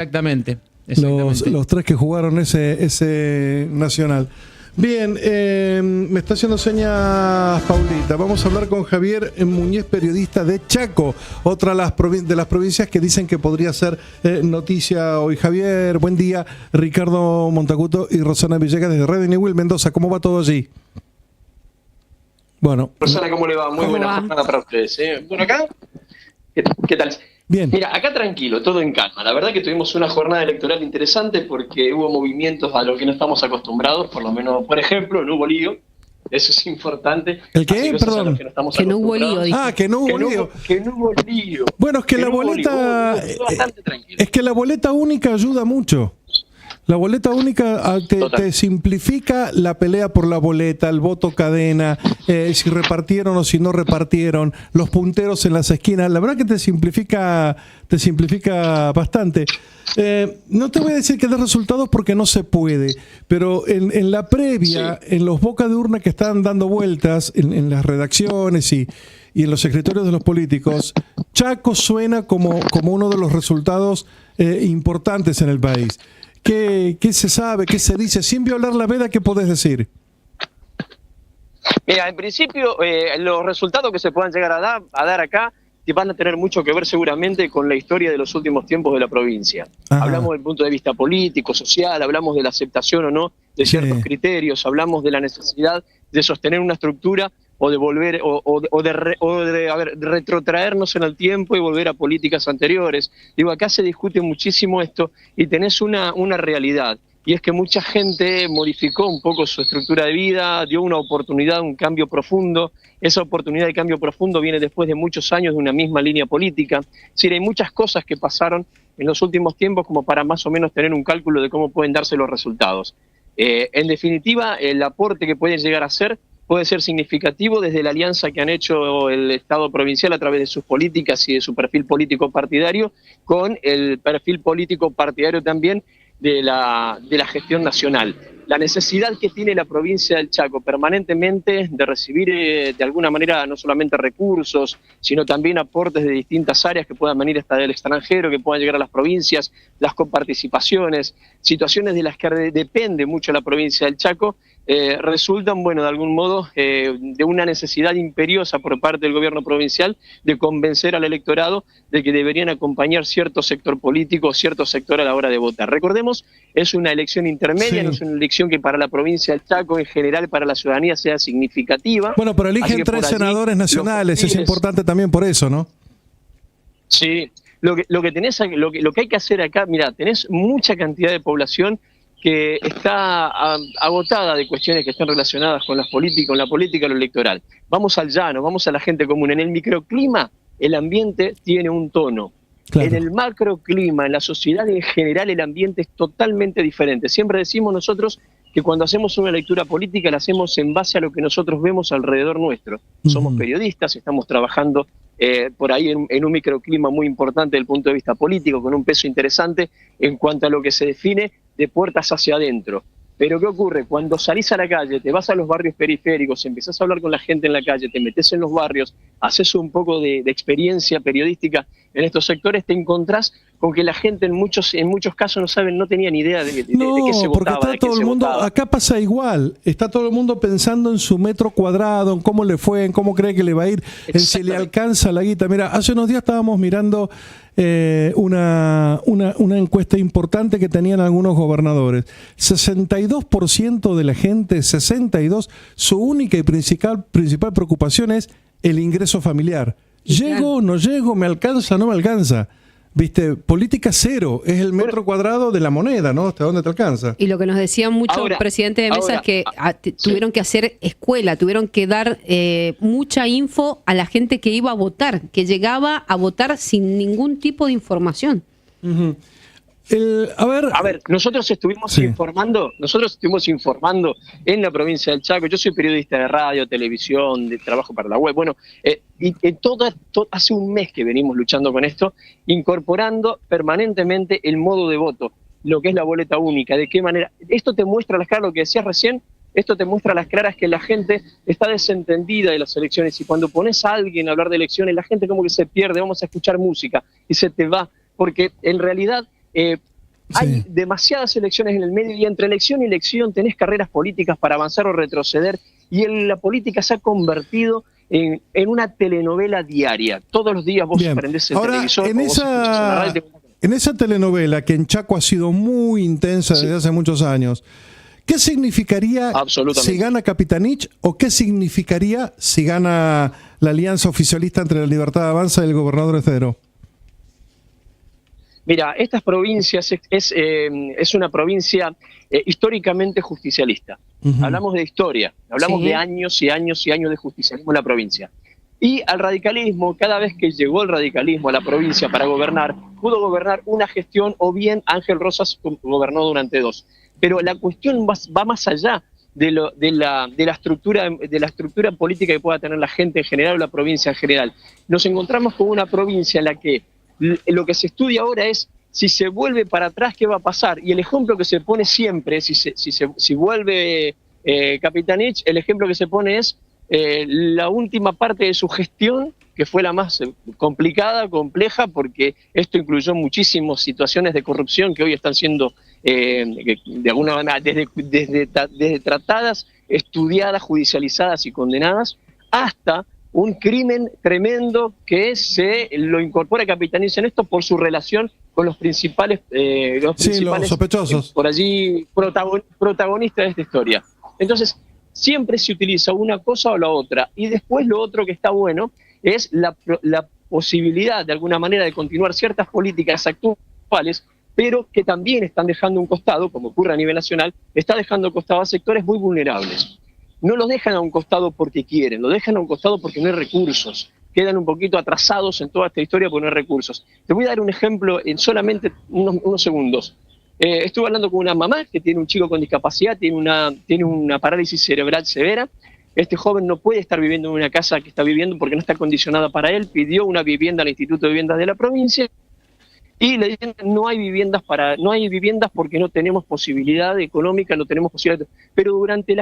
Exactamente. Exactamente. Los tres que jugaron ese nacional. Bien, me está haciendo señas Paulita. Vamos a hablar con Javier Muñez, periodista de Chaco, otra de las provincias que dicen que podría ser noticia hoy. Javier, buen día. Ricardo Montacuto y Rosana Villegas desde Radio Newell Mendoza. ¿Cómo va todo allí? Bueno. Rosana, ¿cómo le va? Muy buena jornada para ustedes. Bueno, acá, ¿qué tal? Bien. Mira, acá tranquilo, todo en calma. La verdad que tuvimos una jornada electoral interesante porque hubo movimientos a los que no estamos acostumbrados, por lo menos, por ejemplo, no hubo lío. Eso es importante. ¿El qué? Perdón. Que no hubo lío. Que no hubo lío. Que no hubo lío. Bueno, es que la boleta... bastante tranquilo. Es que la boleta única ayuda mucho. La boleta única te simplifica la pelea por la boleta, el voto cadena, si repartieron o si no repartieron, los punteros en las esquinas. La verdad que te simplifica bastante. No te voy a decir que des resultados porque no se puede, pero en la previa, sí, en los bocas de urna que están dando vueltas en las redacciones y en los escritorios de los políticos, Chaco suena como uno de los resultados importantes en el país. ¿Qué se sabe? ¿Qué se dice? Sin violar la veda, ¿qué podés decir? Mira, en principio, los resultados que se puedan llegar a dar acá van a tener mucho que ver seguramente con la historia de los últimos tiempos de la provincia. Ajá. Hablamos del punto de vista político, social, hablamos de la aceptación o no de ciertos criterios, hablamos de la necesidad de sostener una estructura o de volver de retrotraernos en el tiempo y volver a políticas anteriores. Digo, acá se discute muchísimo esto y tenés una realidad, y es que mucha gente modificó un poco su estructura de vida, dio una oportunidad, un cambio profundo. Esa oportunidad de cambio profundo viene después de muchos años de una misma línea política. Es decir, hay muchas cosas que pasaron en los últimos tiempos como para más o menos tener un cálculo de cómo pueden darse los resultados. En definitiva, el aporte que pueden llegar a hacer puede ser significativo desde la alianza que han hecho el Estado provincial a través de sus políticas y de su perfil político partidario, con el perfil político partidario también de la gestión nacional. La necesidad que tiene la provincia del Chaco permanentemente de recibir de alguna manera no solamente recursos, sino también aportes de distintas áreas que puedan venir hasta del extranjero, que puedan llegar a las provincias, las coparticipaciones, situaciones de las que depende mucho la provincia del Chaco, resultan, bueno, de algún modo, de una necesidad imperiosa por parte del gobierno provincial de convencer al electorado de que deberían acompañar cierto sector político, cierto sector a la hora de votar. Recordemos, es una elección intermedia, no es una elección que para la provincia del Chaco, en general, para la ciudadanía sea significativa. Bueno, pero eligen 3 senadores nacionales, es importante también por eso, ¿no? Sí, lo que hay que hacer acá, mira, tenés mucha cantidad de población que está agotada de cuestiones que están relacionadas con la política, lo electoral. Vamos al llano, vamos a la gente común. En el microclima, el ambiente tiene un tono. Claro. En el macroclima, en la sociedad en general, el ambiente es totalmente diferente. Siempre decimos nosotros que cuando hacemos una lectura política la hacemos en base a lo que nosotros vemos alrededor nuestro. Somos periodistas, estamos trabajando por ahí en un microclima muy importante desde el punto de vista político, con un peso interesante en cuanto a lo que se define de puertas hacia adentro. Pero ¿qué ocurre? Cuando salís a la calle, te vas a los barrios periféricos, empezás a hablar con la gente en la calle, te metés en los barrios, haces un poco de experiencia periodística en estos sectores, te encontrás con que la gente en muchos casos no tenía ni idea de qué se votaba. Porque está todo el mundo, acá pasa igual, está todo el mundo pensando en su metro cuadrado, en cómo le fue, en cómo cree que le va a ir, en si le alcanza la guita. Mira, hace unos días estábamos mirando una encuesta importante que tenían algunos gobernadores. 62% de la gente, 62%, su única y principal preocupación es el ingreso familiar. ¿Llego, no llego, me alcanza, no me alcanza? Viste, política cero, es el metro cuadrado de la moneda, ¿no? ¿Hasta dónde te alcanza? Y lo que nos decía mucho el presidente de mesa es que tuvieron que hacer escuela, tuvieron que dar mucha info a la gente que iba a votar, que llegaba a votar sin ningún tipo de información. A ver, nosotros estuvimos informando en la provincia del Chaco. Yo soy periodista de radio, televisión, de trabajo para la web. Bueno, y hace un mes que venimos luchando con esto, incorporando permanentemente el modo de voto, lo que es la boleta única, de qué manera. Esto te muestra las claras, lo que decías recién, esto te muestra a las claras que la gente está desentendida de las elecciones, y cuando pones a alguien a hablar de elecciones, la gente como que se pierde, vamos a escuchar música, y se te va, porque en realidad Hay demasiadas elecciones en el medio y entre elección y elección tenés carreras políticas para avanzar o retroceder y la política se ha convertido en una telenovela diaria. Todos los días vos prendés el televisor. En esa telenovela que en Chaco ha sido muy intensa desde hace muchos años, ¿qué significaría si gana Capitanich o qué significaría si gana la alianza oficialista entre la Libertad Avanza y el gobernador Esdero? Mira, estas provincias es una provincia históricamente justicialista. Hablamos de historia, hablamos de años y años y años de justicialismo en la provincia. Y al radicalismo, cada vez que llegó el radicalismo a la provincia para gobernar, pudo gobernar una gestión o bien Ángel Rosas gobernó durante 2. Pero la cuestión va más allá de la estructura política que pueda tener la gente en general o la provincia en general. Nos encontramos con una provincia en la que lo que se estudia ahora es si se vuelve para atrás, ¿qué va a pasar? Y el ejemplo que se pone siempre, si vuelve Capitanich, el ejemplo que se pone es la última parte de su gestión, que fue la más complicada, compleja, porque esto incluyó muchísimas situaciones de corrupción que hoy están siendo, de alguna manera, desde tratadas, estudiadas, judicializadas y condenadas, hasta un crimen tremendo que se lo incorpora Capitanich en esto por su relación con los principales, los sospechosos. Por allí protagonistas de esta historia. Entonces, siempre se utiliza una cosa o la otra. Y después lo otro que está bueno es la posibilidad, de alguna manera, de continuar ciertas políticas actuales, pero que también están dejando un costado, como ocurre a nivel nacional, está dejando a un costado a sectores muy vulnerables. No los dejan a un costado porque quieren, lo dejan a un costado porque no hay recursos. Quedan un poquito atrasados en toda esta historia porque no hay recursos. Te voy a dar un ejemplo en solamente unos segundos. Estuve hablando con una mamá que tiene un chico con discapacidad, tiene una parálisis cerebral severa. Este joven no puede estar viviendo en una casa que está viviendo porque no está condicionada para él. Pidió una vivienda al Instituto de Viviendas de la provincia y le dicen no hay viviendas porque no tenemos posibilidad económica, no tenemos posibilidad. Pero durante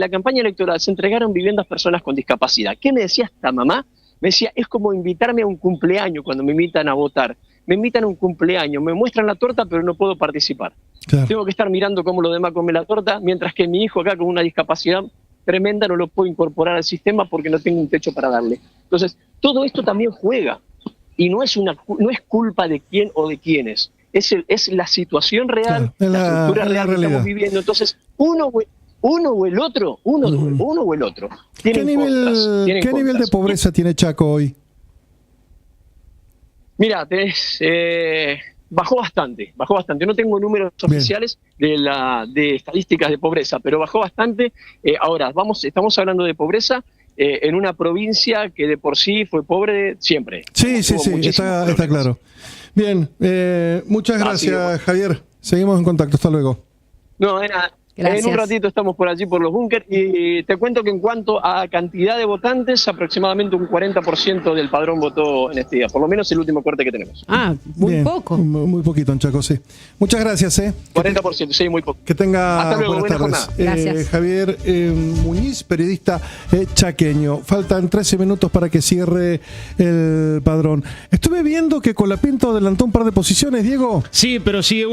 la campaña electoral se entregaron viviendas a personas con discapacidad. ¿Qué me decía esta mamá? Me decía, es como invitarme a un cumpleaños cuando me invitan a votar. Me invitan a un cumpleaños, me muestran la torta, pero no puedo participar. Claro. Tengo que estar mirando cómo los demás comen la torta, mientras que mi hijo acá con una discapacidad tremenda no lo puedo incorporar al sistema porque no tengo un techo para darle. Entonces, todo esto también juega. Y no es culpa de quién o de quiénes. Es la situación real, claro, la estructura real que estamos viviendo. Entonces, uno o el otro. ¿Qué nivel de pobreza tiene Chaco hoy? Mira, bajó bastante. No tengo números oficiales de estadísticas de pobreza, pero bajó bastante. Ahora, estamos hablando de pobreza en una provincia que de por sí fue pobre siempre. Sí, está claro. Bien, muchas gracias, Javier. Seguimos en contacto, hasta luego. No, de nada. Gracias. En un ratito estamos por allí, por los búnker, y te cuento que en cuanto a cantidad de votantes, aproximadamente un 40% del padrón votó en este día, por lo menos el último corte que tenemos. Muy poco. Muy poquito en Chaco, sí. Muchas gracias. 40%, sí, muy poco. Que tenga hasta luego, buenas tardes. Gracias. Javier Muñiz, periodista chaqueño. Faltan 13 minutos para que cierre el padrón. Estuve viendo que Colapinto adelantó un par de posiciones, Diego. Sí, pero sigue